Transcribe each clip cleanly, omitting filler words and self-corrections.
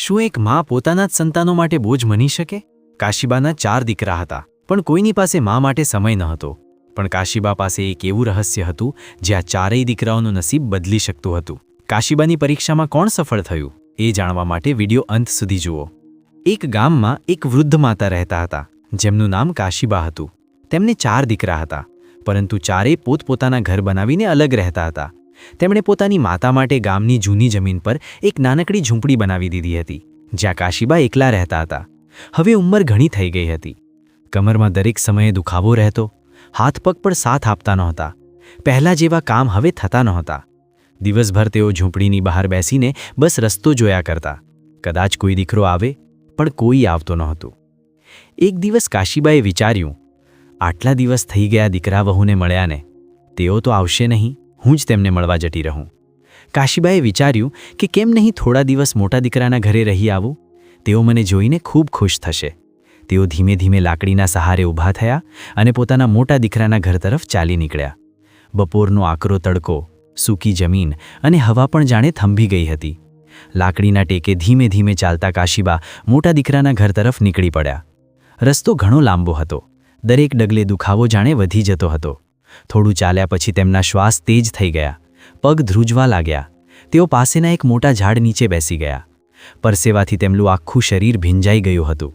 શું એક મા પોતાના જ સંતાનો માટે બોજ બની શકે? કાશીબાના 4 દીકરા હતા, પણ કોઈની પાસે મા માટે સમય ન હતો. પણ કાશીબા પાસે એક એવું રહસ્ય હતું જે આ ચારેય દીકરાઓનું નસીબ બદલી શકતું હતું. કાશીબાની પરીક્ષામાં કોણ સફળ થયું એ જાણવા માટે વિડિયો અંત સુધી જુઓ. એક ગામમાં એક વૃદ્ધ માતા રહેતા હતા, જેમનું નામ કાશીબા હતું. તેમને 4 દીકરા હતા, પરંતુ ચારેય પોતપોતાના ઘર બનાવીને અલગ રહેતા હતા. તેમણે પોતાની માતા માટે ગામની જૂની જમીન પર એક નાનકડી ઝૂંપડી બનાવી દીધી હતી, જ્યાં કાશીબા એકલા રહેતા હતા. હવે ઉંમર ઘણી થઈ ગઈ હતી. કમરમાં દરેક સમયે દુખાવો રહેતો, હાથ પગ પણ સાથ આપતા નહોતા. પહેલાં જેવા કામ હવે થતા નહોતા. દિવસભર તેઓ ઝૂંપડીની બહાર બેસીને બસ રસ્તો જોયા કરતા. કદાચ કોઈ દીકરો આવે, પણ કોઈ આવતો નહોતું. એક દિવસ કાશીબાએ વિચાર્યું, આટલા દિવસ થઈ ગયા દીકરા વહુને મળ્યાને, તેઓ તો આવશે નહીં, હું જ તેમને મળવા જતી રહું. કાશીબાએ વિચાર્યું કે કેમ નહીં થોડા દિવસ મોટા દીકરાના ઘરે રહી આવું, તેઓ મને જોઈને ખૂબ ખુશ થશે. તેઓ ધીમે ધીમે લાકડીના સહારે ઊભા થયા અને પોતાના મોટા દીકરાના ઘર તરફ ચાલી નીકળ્યા. બપોરનો આકરો તડકો, સૂકી જમીન અને હવા પણ જાણે થંભી ગઈ હતી. લાકડીના ટેકે ધીમે ધીમે ચાલતા કાશીબા મોટા દીકરાના ઘર તરફ નીકળી પડ્યા. રસ્તો ઘણો લાંબો હતો. દરેક ડગલે દુખાવો જાણે વધી જતો હતો. થોડું ચાલ્યા પછી તેમના શ્વાસ તેજ થઈ ગયા, પગ ધ્રુજવા લાગ્યા. તેઓ પાસેના એક મોટા ઝાડ નીચે બેસી ગયા. પરસેવાથી તેમનું આખું શરીર ભીંજાઈ ગયું હતું.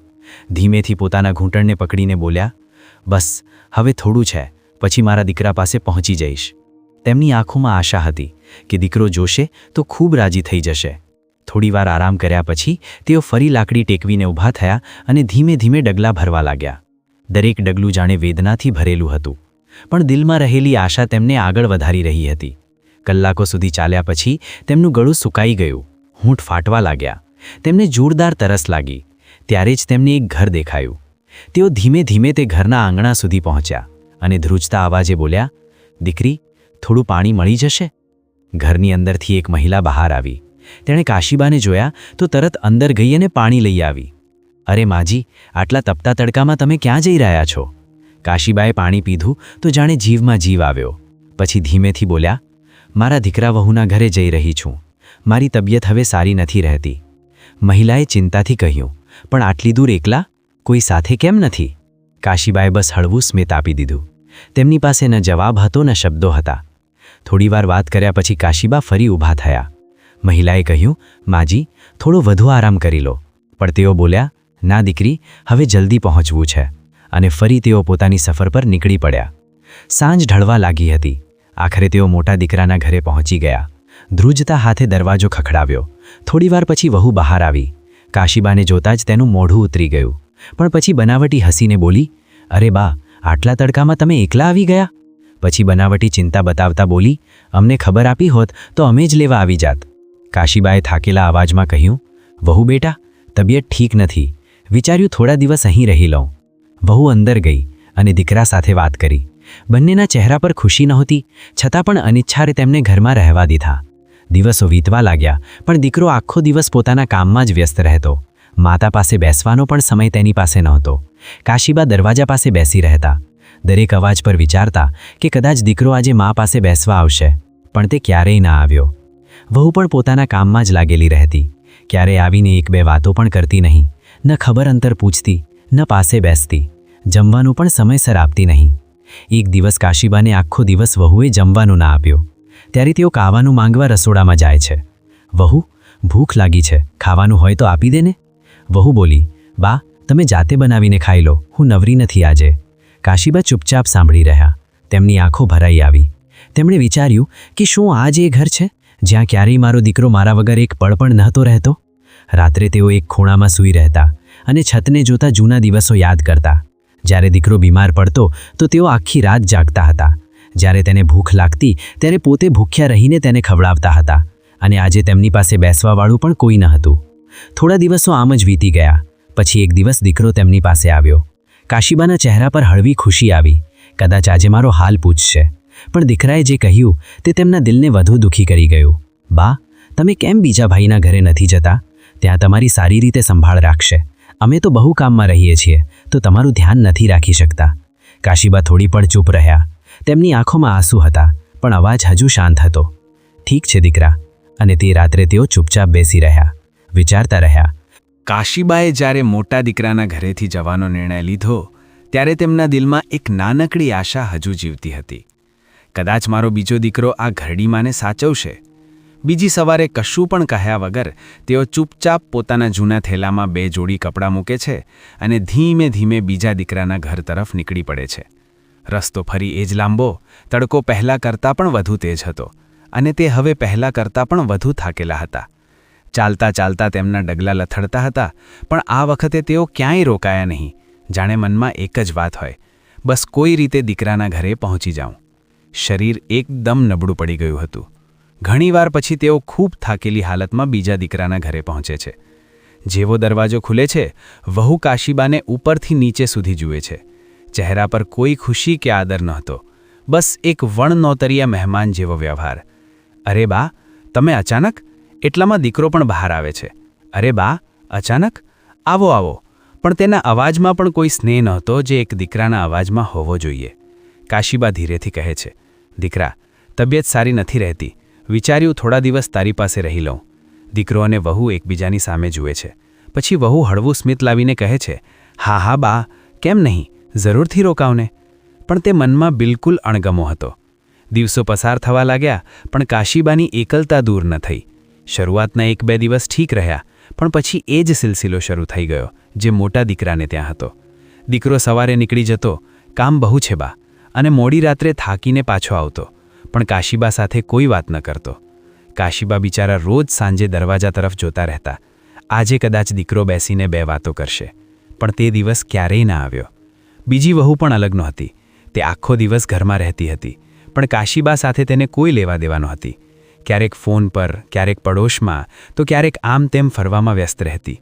ધીમેથી પોતાના ઘૂંટણને પકડીને બોલ્યા, બસ હવે થોડું છે, પછી મારા દીકરા પાસે પહોંચી જઈશ. તેમની આંખોમાં આશા હતી કે દીકરો જોશે તો ખૂબ રાજી થઈ જશે. થોડીવાર આરામ કર્યા પછી તેઓ ફરી લાકડી ટેકવીને ઊભા થયા અને ધીમે ધીમે ડગલા ભરવા લાગ્યા. દરેક ડગલું જાણે વેદનાથી ભરેલું હતું, પણ દિલમાં રહેલી આશા તેમને આગળ વધારી રહી હતી. કલાકો સુધી ચાલ્યા પછી તેમનું ગળું સુકાઈ ગયું, હૂંઠ ફાટવા લાગ્યા. તેમને જોરદાર તરસ લાગી. ત્યારે જ તેમને એક ઘર દેખાયું. તેઓ ધીમે ધીમે તે ઘરના આંગણા સુધી પહોંચ્યા અને ધ્રુજતા અવાજે બોલ્યા, દીકરી, થોડું પાણી મળી જશે? ઘરની અંદરથી એક મહિલા બહાર આવી. તેણે કાશીબાને જોયા તો તરત અંદર ગઈ અને પાણી લઈ આવી. અરે માજી, આટલા તપતા તડકામાં તમે ક્યાં જઈ રહ્યા છો? કાશીબાએ પાણી પીધું તો જાણે જીવમાં જીવ આવ્યો. પછી ધીમેથી બોલ્યા, મારા દીકરા વહુના ઘરે જઈ રહી છું. મારી તબિયત હવે સારી નથી રહેતી. મહિલાએ ચિંતાથી કહ્યું, પણ આટલી દૂર એકલા? કોઈ સાથે કેમ નથી? કાશીબાએ બસ હળવું સ્મિત આપી દીધું. તેમની પાસે ન જવાબ હતો ન શબ્દો હતા. થોડીવાર વાત કર્યા પછી કાશીબા ફરી ઊભા થયા. મહિલાએ કહ્યું, માજી, થોડો વધુ આરામ કરી લો. પણ તેઓ બોલ્યા, ના દીકરી, હવે જલ્દી પહોંચવું છે. અને ફરી તેઓ પોતાની સફર પર નીકળી પડ્યા. સાંજ ઢળવા લાગી હતી. આખરે તેઓ મોટા દીકરાના ઘરે પહોંચી ગયા. ધ્રુજતા હાથે દરવાજો ખખડાવ્યો. થોડીવાર પછી વહુ બહાર આવી. કાશીબાને જોતાં જ તેનું મોઢું ઉતરી ગયું, પણ પછી બનાવટી હસીને બોલી, અરે બા, આટલા તડકામાં તમે એકલા આવી ગયા? પછી બનાવટી ચિંતા બતાવતા બોલી, અમને ખબર આપી હોત તો અમે જ લેવા આવી જાત. કાશીબાએ થાકેલા અવાજમાં કહ્યું, વહુ બેટા, તબિયત ઠીક નથી, વિચાર્યું થોડા દિવસ અહીં રહી લઉં. વહુ અંદર ગઈ અને દીકરા સાથે વાત કરી. બંનેના ચહેરા પર ખુશી નહોતી, છતાં પણ અનિચ્છાએ તેમને ઘરમાં રહેવા દીધા. દિવસો વીતવા લાગ્યા, પણ દીકરો આખો દિવસ પોતાના કામમાં જ વ્યસ્ત રહેતો. માતા પાસે બેસવાનો પણ સમય તેની પાસે નહોતો. કાશીબા દરવાજા પાસે બેસી રહેતા. દરેક અવાજ પર વિચારતા કે કદાચ દીકરો આજે મા પાસે બેસવા આવશે, પણ તે ક્યારેય ના આવ્યો. વહુ પણ પોતાના કામમાં જ લાગેલી રહેતી. ક્યારેય આવીને એક બે વાતો પણ કરતી નહીં, ન ખબર અંતર પૂછતી, ન પાસે બેસતી. જમવાનું પણ સમયસર આપતી નહીં. એક દિવસ કાશીબાને આખો દિવસ વહુએ જમવાનું ના આપ્યો. ત્યારે તેઓ ખાવાનું માંગવા રસોડામાં જાય છે. વહુ, ભૂખ લાગી છે, ખાવાનું હોય તો આપી દે ને. વહુ બોલી, બા, તમે જાતે બનાવીને ખાઈ લો, હું નવરી નથી આજે. કાશીબા ચૂપચાપ સાંભળી રહ્યા. તેમની આંખો ભરાઈ આવી. તેમણે વિચાર્યું કે શું આ જ એ ઘર છે જ્યાં ક્યારેય મારો દીકરો મારા વગર એક પળ પણ નહોતો રહેતો? રાત્રે તેઓ એક ખૂણામાં સૂઈ રહેતા અને છતને જોતા જૂના દિવસો યાદ કરતા. જ્યારે દીકરો બીમાર પડતો તો તેઓ આખી રાત જાગતા હતા. જ્યારે તેને ભૂખ લાગતી ત્યારે પોતે ભૂખ્યા રહીને તેને ખવડાવતા હતા. અને આજે તેમની પાસે બેસવાવાળું પણ કોઈ ન હતું. થોડા દિવસો આમ જ વીતી ગયા. પછી એક દિવસ દીકરો તેમની પાસે આવ્યો. કાશીબાના ચહેરા પર હળવી ખુશી આવી. કદાચ આજે મારો હાલ પૂછશે. પણ દીકરાએ જે કહ્યું તે તેમના દિલને વધુ દુઃખી કરી ગયું. બા, તમે કેમ બીજા ભાઈના ઘરે નથી જતા? ત્યાં તમારી સારી રીતે સંભાળ રાખશે. અમે તો બહુ કામમાં રહીએ છીએ, તો તમારું ધ્યાન નથી રાખી શકતા. કાશીબા થોડી પળ ચૂપ રહ્યા. તેમની આંખોમાં આંસુ હતા, પણ અવાજ હજુ શાંત હતો. ઠીક છે દીકરા. અને તે રાત્રે તેઓ ચૂપચાપ બેસી રહ્યા. વિચારતા રહ્યા કાશીબાએ જ્યારે મોટા દીકરાના ઘરેથી જવાનો નિર્ણય લીધો ત્યારે તેમના દિલમાં એક નાનકડી આશા હજુ જીવતી હતી. કદાચ મારો બીજો દીકરો આ ઘરડીમાને સાચવશે. બીજી સવારે કશું પણ કહ્યા વગર તેઓ ચૂપચાપ પોતાના જૂના થેલામાં 2 જોડી કપડાં મૂકે છે અને ધીમે ધીમે બીજા દીકરાના ઘર તરફ નીકળી પડે છે. રસ્તો ફરી એ જ લાંબો, તડકો પહેલાં કરતાં પણ વધુ તેજ હતો અને તે હવે પહેલાં કરતાં પણ વધુ થાકેલા હતા. ચાલતા ચાલતા તેમના ડગલા લથડતા હતા, પણ આ વખતે તેઓ ક્યાંય રોકાયા નહીં. જાણે મનમાં એક જ વાત હોય, બસ કોઈ રીતે દીકરાના ઘરે પહોંચી જાઉં. શરીર એકદમ નબળું પડી ગયું હતું. ઘણીવાર પછી તેઓ ખૂબ થાકેલી હાલતમાં બીજા દીકરાના ઘરે પહોંચે છે. જેવો દરવાજો ખુલે છે, વહુ કાશીબાને ઉપરથી નીચે સુધી જુએ છે. ચહેરા પર કોઈ ખુશી કે આદર નહોતો, બસ એક વણનોતરિયા મહેમાન જેવો વ્યવહાર. અરે બા, તમે અચાનક? એટલામાં દીકરો પણ બહાર આવે છે. અરે બા, અચાનક? આવો આવો. પણ તેના અવાજમાં પણ કોઈ સ્નેહ નહોતો જે એક દીકરાના અવાજમાં હોવો જોઈએ. કાશીબા ધીરેથી કહે છે, દીકરા, તબિયત સારી નથી રહેતી. વિચાર્યું થોડા દિવસ તારી પાસે રહી લઉં. દીકરો અને વહુ એકબીજાની સામે જુએ છે. પછી વહુ હળવું સ્મિત લાવીને કહે છે, હા હા બા, કેમ નહીં, જરૂરથી રોકાવને. પણ તે મનમાં બિલકુલ અણગમો હતો. દિવસો પસાર થવા લાગ્યા, પણ કાશીબાની એકલતા દૂર ન થઈ. શરૂઆતના 1-2 દિવસ ઠીક રહ્યા, પણ પછી એ જ સિલસિલો શરૂ થઈ ગયો જે મોટા દીકરાને ત્યાં હતો. દીકરો સવારે નીકળી જતો, કામ બહુ છે બા, અને મોડી રાત્રે થાકીને પાછો આવતો, પણ કાશીબા સાથે કોઈ વાત ન કરતો. કાશીબા બિચારા રોજ સાંજે દરવાજા તરફ જોતા રહેતા. આજે કદાચ દીકરો બેસીને 2 વાતો કરશે, પણ તે દિવસ ક્યારેય ના આવ્યો. બીજી વહુ પણ અલગ નહોતી. તે આખો દિવસ ઘરમાં રહેતી હતી, પણ કાશીબા સાથે તેને કોઈ લેવા દેવા નહોતી. ક્યારેક ફોન પર, ક્યારેક પડોશમાં, તો ક્યારેક આમ તેમ ફરવામાં વ્યસ્ત રહેતી.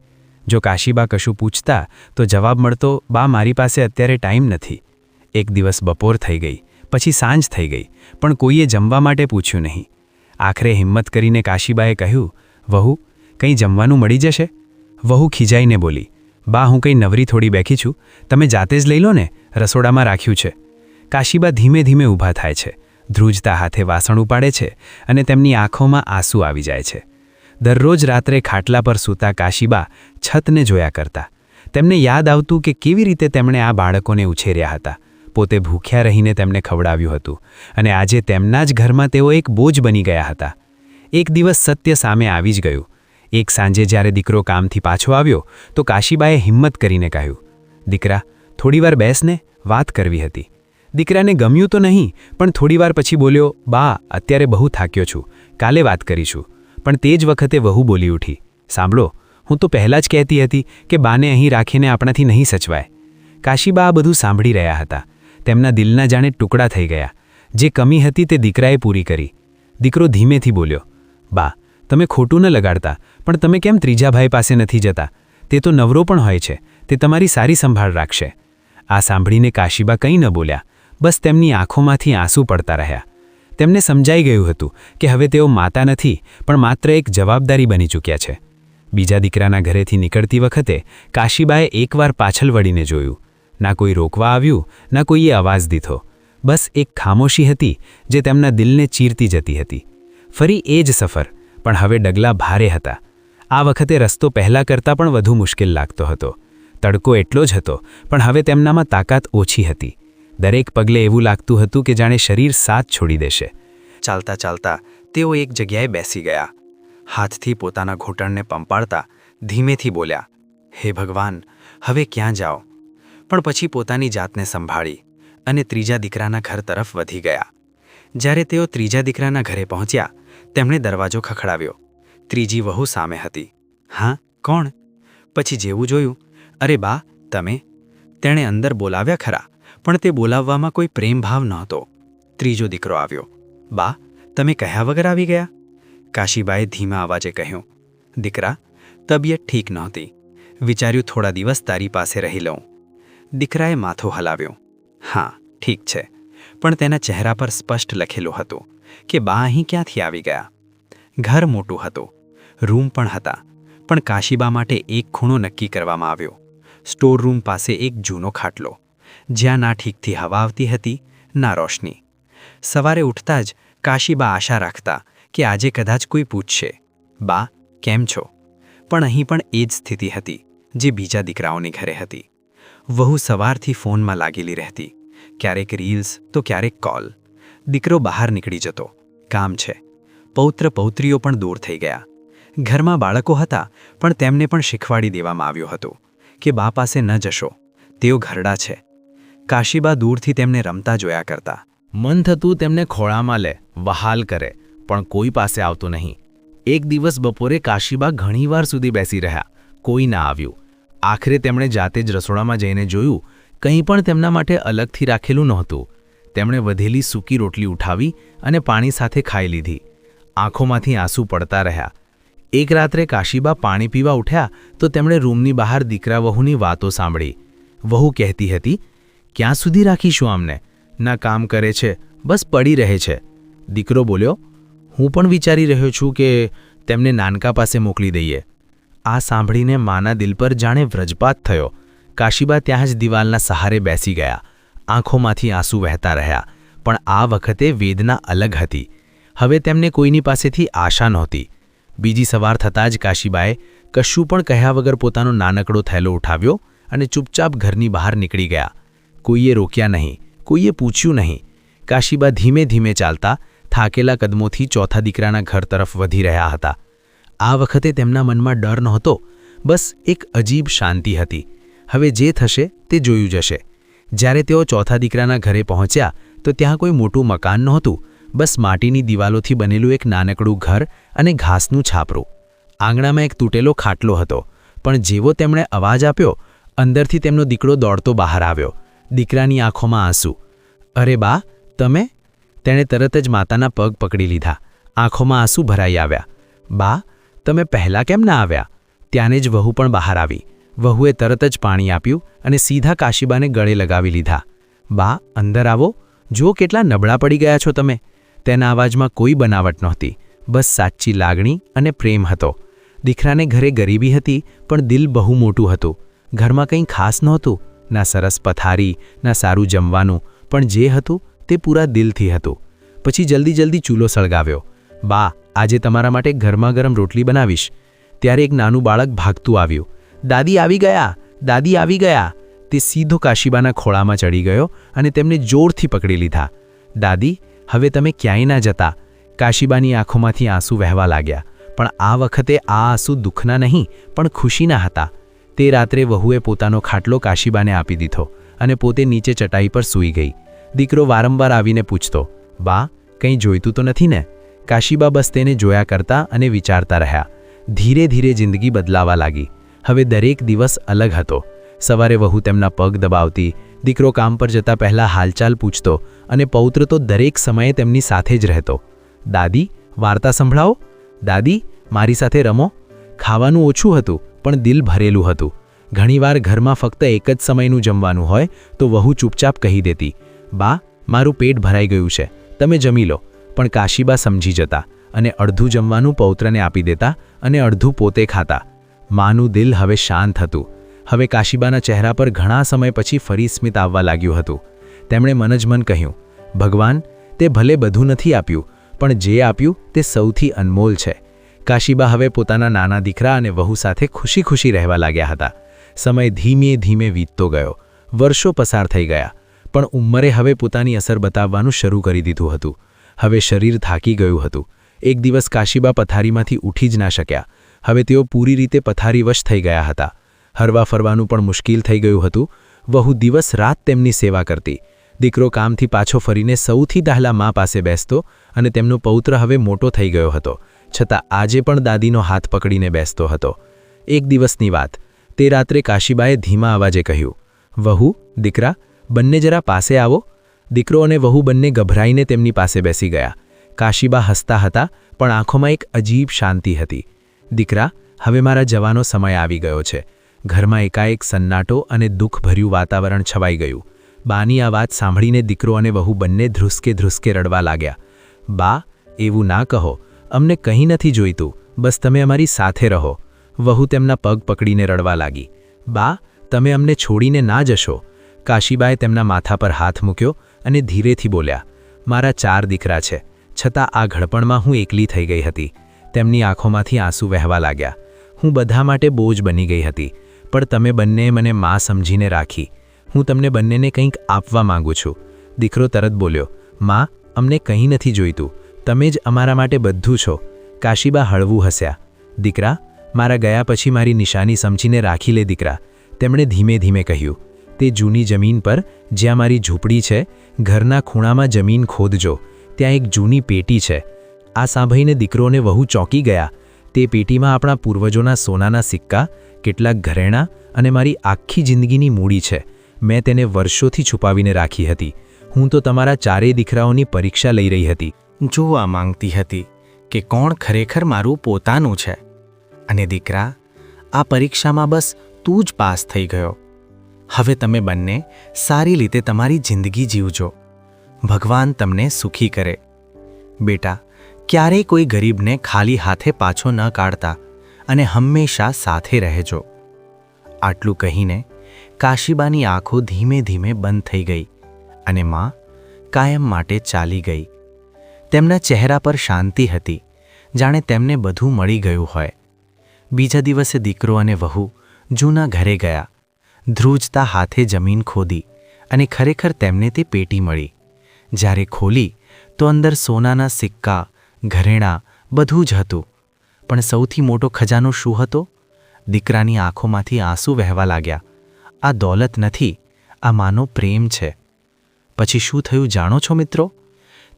જો કાશીબા કશું પૂછતા તો જવાબ મળતો, બા મારી પાસે અત્યારે ટાઈમ નથી. એક દિવસ બપોર થઈ ગઈ, પછી સાંજ થઈ ગઈ, પણ કોઈએ જમવા માટે પૂછ્યું નહીં. આખરે હિંમત કરીને કાશીબાએ કહ્યું, વહુ, કંઈ જમવાનું મળી જશે? વહુ ખીજાઈને બોલી, બા હું કંઈ નવરી થોડી બેઠી છું, તમે જાતે જ લઈ લો ને, રસોડામાં રાખ્યું છે. કાશીબા ધીમે ધીમે ઊભા થાય છે, ધ્રુજતા હાથે વાસણ ઉપાડે છે અને તેમની આંખોમાં આંસુ આવી જાય છે. દરરોજ રાત્રે ખાટલા પર સૂતા કાશીબા છતને જોયા કરતા. તેમને યાદ આવતું કે કેવી રીતે તેમણે આ બાળકોને ઉછેર્યા હતા. પોતે ભૂખ્યા રહીને તેમને ખવડાવ્યું હતું, અને આજે તેમના જ ઘરમાં તેઓ એક બોજ બની ગયા હતા. એક દિવસ સત્ય સામે આવી જ ગયું. એક સાંજે જ્યારે દીકરો કામથી પાછો આવ્યો તો કાશીબાએ હિંમત કરીને કહ્યું, દીકરા, થોડીવાર બેસને, વાત કરવી હતી. દીકરાને ગમ્યું તો નહીં, પણ થોડીવાર પછી બોલ્યો, બા અત્યારે બહુ થાક્યો છું, કાલે વાત કરીશું. પણ તે જ વખતે વહુ બોલી ઉઠી, સાંભળો, હું તો પહેલાં જ કહેતી હતી કે બાને અહીં રાખીને આપણાથી નહીં સચવાય. કાશીબા આ બધું સાંભળી રહ્યા હતા. તેમના દિલના જાણે ટુકડા થઈ ગયા. જે કમી હતી તે દીકરાએ પૂરી કરી. દીકરો ધીમેથી બોલ્યો, બા તમે ખોટું ન લગાડતા, પણ તમે કેમ ત્રીજા ભાઈ પાસે નથી જતા? તે તો નવરો પણ હોય છે, તે તમારી સારી સંભાળ રાખશે. આ સાંભળીને કાશીબા કંઈ ન બોલ્યા, બસ તેમની આંખોમાંથી આંસુ પડતા રહ્યા. તેમને સમજાઈ ગયું હતું કે હવે તેઓ માતા નથી, પણ માત્ર એક જવાબદારી બની ચૂક્યા છે. બીજા દીકરાના ઘરેથી નીકળતી વખતે કાશીબાએ એકવાર પાછળ વળીને જોયું. ના કોઈ રોકવા આવ્યું, ના કોઈએ અવાજ દીધો. બસ એક ખામોશી હતી જે તેમના દિલને ચીરતી જતી હતી. ફરી એ જ સફર, પણ હવે ડગલા ભારે હતા. આ વખતે રસ્તો પહેલાં કરતાં પણ વધુ મુશ્કેલ લાગતો હતો. તડકો એટલો જ હતો, પણ હવે તેમનામાં તાકાત ઓછી હતી. દરેક પગલે એવું લાગતું હતું કે જાણે શરીર સાથ છોડી દેશે. ચાલતા ચાલતા તેઓ એક જગ્યાએ બેસી ગયા. હાથથી પોતાના ઘૂંટણને પંપાળતા ધીમેથી બોલ્યા, હે ભગવાન, હવે ક્યાં જાઓ? પણ પછી પોતાની જાતને સંભાળી અને ત્રીજા દીકરાના ઘર તરફ વધી ગયા. જ્યારે તેઓ ત્રીજા દીકરાના ઘરે પહોંચ્યા, તેમણે દરવાજો ખખડાવ્યો. ત્રીજી વહુ સામે હતી. હા, કોણ? પછી જેવું જોયું, અરે બા, તમે? તેણે અંદર બોલાવ્યા ખરા, પણ તે બોલાવવામાં કોઈ પ્રેમભાવ નહોતો. ત્રીજો દીકરો આવ્યો. બા, તમે કહ્યા વગર આવી ગયા? કાશીબાએ ધીમા અવાજે કહ્યું, દીકરા, તબિયત ઠીક નહોતી. વિચાર્યું થોડા દિવસ તારી પાસે રહી લઉં. દીકરાએ માથું હલાવ્યું. હા, ઠીક છે. પણ તેના ચહેરા પર સ્પષ્ટ લખેલું હતું કે બા અહીં ક્યાંથી આવી ગયા. ઘર મોટું હતું, રૂમ પણ હતા, પણ કાશીબા માટે એક ખૂણો નક્કી કરવામાં આવ્યો. સ્ટોર રૂમ પાસે એક જૂનો ખાટલો, જ્યાં ના ઠીકથી હવા આવતી હતી, ના રોશની. સવારે ઉઠતા જ કાશીબા આશા રાખતા કે આજે કદાચ કોઈ પૂછશે, બા કેમ છો? પણ અહીં પણ એ જ સ્થિતિ હતી જે બીજા દીકરાઓની ઘરે હતી. વહુ સવારથી ફોનમાં લાગેલી રહેતી, ક્યારેક રીલ્સ તો ક્યારેક કોલ. દીકરો બહાર નીકળી જતો, કામ છે. પૌત્ર પૌત્રીઓ પણ દૂર થઈ ગયા. ઘરમાં બાળકો હતા, પણ તેમને પણ શીખવાડી દેવામાં આવ્યું હતું કે બા પાસે ન જશો, તેઓ ઘરડા છે. કાશીબા દૂરથી તેમને રમતા જોયા કરતા. મન થતું તેમને ખોળામાં લે, વહાલ કરે, પણ કોઈ પાસે આવતું નહીં. એક દિવસ બપોરે કાશીબા ઘણીવાર સુધી બેસી રહ્યા, કોઈ ના આવ્યું. આખરે તેમણે જાતે જ રસોડામાં જઈને જોયું, કંઈ પણ તેમના માટે અલગથી રાખેલું નહોતું. તેમણે વધેલી સૂકી રોટલી ઉઠાવી અને પાણી સાથે ખાઈ લીધી. આંખોમાંથી આંસુ પડતા રહ્યા. એક રાત્રે કાશીબા પાણી પીવા ઉઠ્યા તો તેમણે રૂમની બહાર દીકરા વહુની વાતો સાંભળી. વહુ કહેતી હતી, ક્યાં સુધી રાખીશું આમને? ના કામ કરે છે, બસ પડી રહે છે. દીકરો બોલ્યો, હું પણ વિચારી રહ્યો છું કે તેમને નાનકા પાસે મોકલી દઈએ. આ સાંભળીને માના દિલ પર જાણે વ્રજપાત થયો. કાશીબા ત્યાં જ દિવાલના સહારે બેસી ગયા. આંખોમાંથી આંસુ વહેતા રહ્યા, પણ આ વખતે વેદના અલગ હતી. હવે તેમને કોઈની પાસેથી આશા નહોતી. બીજી સવાર થતાં જ કાશીબાએ કશું પણ કહ્યા વગર પોતાનો નાનકડો થેલો ઉઠાવ્યો અને ચૂપચાપ ઘરની બહાર નીકળી ગયા. કોઈએ રોક્યા નહીં, કોઈએ પૂછ્યું નહીં. કાશીબા ધીમે ધીમે ચાલતા, થાકેલા કદમોથી ચોથા દીકરાના ઘર તરફ વધી રહ્યા હતા. આ વખતે તેમના મનમાં ડર નહોતો, બસ એક અજીબ શાંતિ હતી. હવે જે થશે તે જોયું જશે. જ્યારે તેઓ ચોથા દીકરાના ઘરે પહોંચ્યા તો ત્યાં કોઈ મોટું મકાન નહોતું, બસ માટીની દિવાલોથી બનેલું એક નાનકડું ઘર અને ઘાસનું છાપરું. આંગણામાં એક તૂટેલો ખાટલો હતો, પણ જેવો તેમણે અવાજ આપ્યો, અંદરથી તેમનો દીકરો દોડતો બહાર આવ્યો. દીકરાની આંખોમાં આંસુ. અરે બા, તમે? તેણે તરત જ માતાના પગ પકડી લીધા. આંખોમાં આંસુ ભરાઈ આવ્યા. બા, તમે પહેલાં કેમ ના આવ્યા? ત્યાંને જ વહુ પણ બહાર આવી. વહુએ તરત જ પાણી આપ્યું અને સીધા કાશીબાને ગળે લગાવી લીધા. બા, અંદર આવો, જો કેટલા નબળા પડી ગયા છો તમે. તેના અવાજમાં કોઈ બનાવટ નહોતી, બસ સાચી લાગણી અને પ્રેમ હતો. દીકરાને ઘરે ગરીબી હતી, પણ દિલ બહુ મોટું હતું. ઘરમાં કંઈ ખાસ નહોતું, ના સરસ પથારી, ના સારું જમવાનું, પણ જે હતું તે પૂરા દિલથી હતું. પછી જલ્દી ચૂલો સળગાવ્યો. બા, આજે તમારા માટે ગરમા ગરમ રોટલી બનાવીશ. ત્યારે એક નાનું બાળક ભાગતું આવ્યું. દાદી આવી ગયા, દાદી આવી ગયા. તે સીધો કાશીબાના ખોળામાં ચડી ગયો અને તેમને જોરથી પકડી લીધા. દાદી, હવે તમે ક્યાંય ના જતા. કાશીબાની આંખોમાંથી આંસુ વહેવા લાગ્યા, પણ આ વખતે આ આંસુ દુઃખના નહીં, પણ ખુશીના હતા. તે રાત્રે વહુએ પોતાનો ખાટલો કાશીબાને આપી દીધો અને પોતે નીચે ચટાઈ પર સૂઈ ગઈ. દીકરો વારંવાર આવીને પૂછતો, બા, કંઈ જોઈતું તો નથી ને? કાશીબા બસ તેને જોયા કરતા અને વિચારતા રહ્યા. ધીરે ધીરે જિંદગી બદલાવા લાગી. હવે દરેક દિવસ અલગ હતો. સવારે વહુ તેમના પગ દબાવતી, દીકરો કામ પર જતા પહેલાં હાલચાલ પૂછતો અને પૌત્ર તો દરેક સમયે તેમની સાથે જ રહેતો. દાદી, વાર્તા સંભળાવો. દાદી, મારી સાથે રમો. ખાવાનું ઓછું હતું, પણ દિલ ભરેલું હતું. ઘણીવાર ઘરમાં ફક્ત એક જ સમયનું જમવાનું હોય તો વહુ ચૂપચાપ કહી દેતી, બા, મારું પેટ ભરાઈ ગયું છે, તમે જમી લો. પણ કાશીબા સમજી જતા અને અડધું જમવાનું પૌત્રને આપી દેતા અને અડધું પોતે ખાતા. માનું દિલ હવે શાંત હતું. હવે કાશીબાના ચહેરા પર ઘણા સમય પછી ફરી સ્મિત આવવા લાગ્યું હતું. તેમણે મન જ મન કહ્યું, ભગવાન, તે ભલે બધું નથી આપ્યું, પણ જે આપ્યું તે સૌથી અનમોલ છે. કાશીબા હવે પોતાના નાના દીકરા અને વહુ સાથે ખુશી ખુશી રહેવા લાગ્યા હતા. સમય ધીમે ધીમે વીતતો ગયો. વર્ષો પસાર થઈ ગયા, પણ ઉંમરે હવે પોતાની અસર બતાવવાનું શરૂ કરી દીધું હતું. હવે શરીર થાકી ગયું હતું. એક દિવસ કાશીબા પથારીમાંથી ઉઠી જ ના શક્યા. હવે તેઓ પૂરી રીતે પથારીવશ થઈ ગયા હતા. હરવા ફરવાનું પણ મુશ્કેલ થઈ ગયું હતું. વહુ દિવસ રાત તેમની સેવા કરતી. દીકરો કામથી પાછો ફરીને સૌથી પહેલા મા પાસે બેસતો અને તેમનો પૌત્ર હવે મોટો થઈ ગયો હતો, છતાં આજે પણ દાદીનો હાથ પકડીને બેસતો હતો. એક દિવસની વાત. તે રાત્રે કાશીબાએ ધીમા અવાજે કહ્યું, વહુ, દીકરા, બંને જરા પાસે આવો. દીકરો અને વહુ બંને ગભરાઈને તેમની પાસે બેસી ગયા. કાશીબા હસતા હતા, પણ આંખોમાં એક અજીબ શાંતિ હતી. દીકરા, હવે મારા જવાનો સમય આવી ગયો છે. ઘરમાં એકાએક સન્નાટો અને દુઃખભર્યું વાતાવરણ છવાઈ ગયું. બાની આ વાત સાંભળીને દીકરો અને વહુ બંને ધ્રુસકે ધ્રુસકે રડવા લાગ્યા. બા, એવું ના કહો, અમને કંઈ નથી જોઈતું, બસ તમે અમારી સાથે રહો. વહુ તેમના પગ પકડીને રડવા લાગી. બા, તમે અમને છોડીને ના જશો. કાશીબાએ તેમના માથા પર હાથ મૂક્યો અને ધીરેથી બોલ્યા, મારા 4 દીકરા છે, છતાં આ ઘડપણમાં હું એકલી થઈ ગઈ હતી. તેમની આંખોમાંથી આંસુ વહેવા લાગ્યા. હું બધા માટે બોજ બની ગઈ હતી, પણ તમે બંનેએ મને માં સમજીને રાખી. હું તમને બંનેને કંઈક આપવા માંગુ છું. દીકરો તરત બોલ્યો, માં, અમને કંઈ નથી જોઈતું, તમે જ અમારા માટે બધું છો. કાશીબા હળવું હસ્યા. દીકરા, મારા ગયા પછી મારી નિશાની સમજીને રાખી લે દીકરા. તેમણે ધીમે ધીમે કહ્યું, તે જૂની જમીન પર જ્યાં મારી ઝૂંપડી છે, ઘરના ખૂણામાં જમીન ખોદજો, ત્યાં એક જૂની પેટી છે. આ સાંભળીને દીકરોને વહુ ચોંકી ગયા. તે પેટીમાં આપણા પૂર્વજોના સોનાના સિક્કા, કેટલાક ઘરેણાં અને મારી આખી જિંદગીની મૂડી છે. મેં તેને વર્ષોથી છુપાવીને રાખી હતી. હું તો તમારા ચારેય દીકરાઓની પરીક્ષા લઈ રહી હતી. જોવા માંગતી હતી કે કોણ ખરેખર મારું પોતાનું છે. અને દીકરા, આ પરીક્ષામાં બસ તું જ પાસ થઈ ગયો. હવે તમે બંને સારી રીતે તમારી જિંદગી જીવજો. ભગવાન તમને સુખી કરે. બેટા, ક્યારેય કોઈ ગરીબને ખાલી હાથે પાછો ન કાઢતા અને હંમેશા સાથે રહેજો. આટલું કહીને કાશીબાની આંખો ધીમે ધીમે બંધ થઈ ગઈ અને માં કાયમ માટે ચાલી ગઈ. તેમના ચહેરા પર શાંતિ હતી, જાણે તેમને બધું મળી ગયું હોય. બીજા દિવસે દીકરો અને વહુ જૂના ઘરે ગયા. ધ્રુજતા હાથે જમીન ખોદી અને ખરેખર તેમને તે પેટી મળી. જ્યારે ખોલી તો અંદર સોનાના સિક્કા, ઘરેણાં બધું જ હતું. પણ સૌથી મોટો ખજાનો શું હતો? દીકરાની આંખોમાંથી આંસુ વહેવા લાગ્યા. આ દોલત નથી, આ માનો પ્રેમ છે. પછી શું થયું જાણો છો મિત્રો?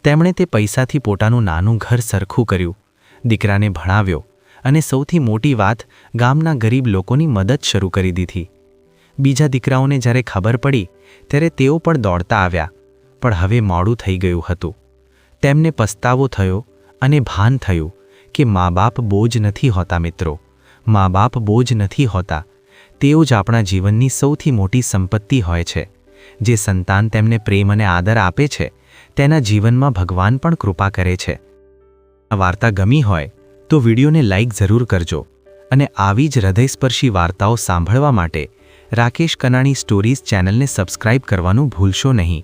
તેમણે તે પૈસાથી પોતાનું નાનું ઘર સરખું કર્યું, દીકરાને ભણાવ્યો અને સૌથી મોટી વાત, ગામના ગરીબ લોકોની મદદ શરૂ કરી દીધી. બીજા દીકરાઓને જ્યારે ખબર પડી ત્યારે તેઓ પણ દોડતા આવ્યા, પણ હવે મોડું થઈ ગયું હતું. તેમને પસ્તાવો થયો અને ભાન થયું કે મા બાપ બોજ નથી હોતા મિત્રો. મા બાપ બોજ નથી હોતા. તેઓ જ આપણા જીવનની સૌથી મોટી સંપત્તિ હોય છે. જે સંતાન તેમને પ્રેમ અને આદર આપે છે, તેના જીવનમાં ભગવાન પણ કૃપા કરે છે. આ વાર્તા ગમી હોય તો વિડીયોને લાઈક જરૂર કરજો અને આવી જ હૃદયસ્પર્શી વાર્તાઓ સાંભળવા માટે રાકેશ કનાણી સ્ટોરીઝ ચેનલને સબસ્ક્રાઇબ કરવાનું ભૂલશો નહીં.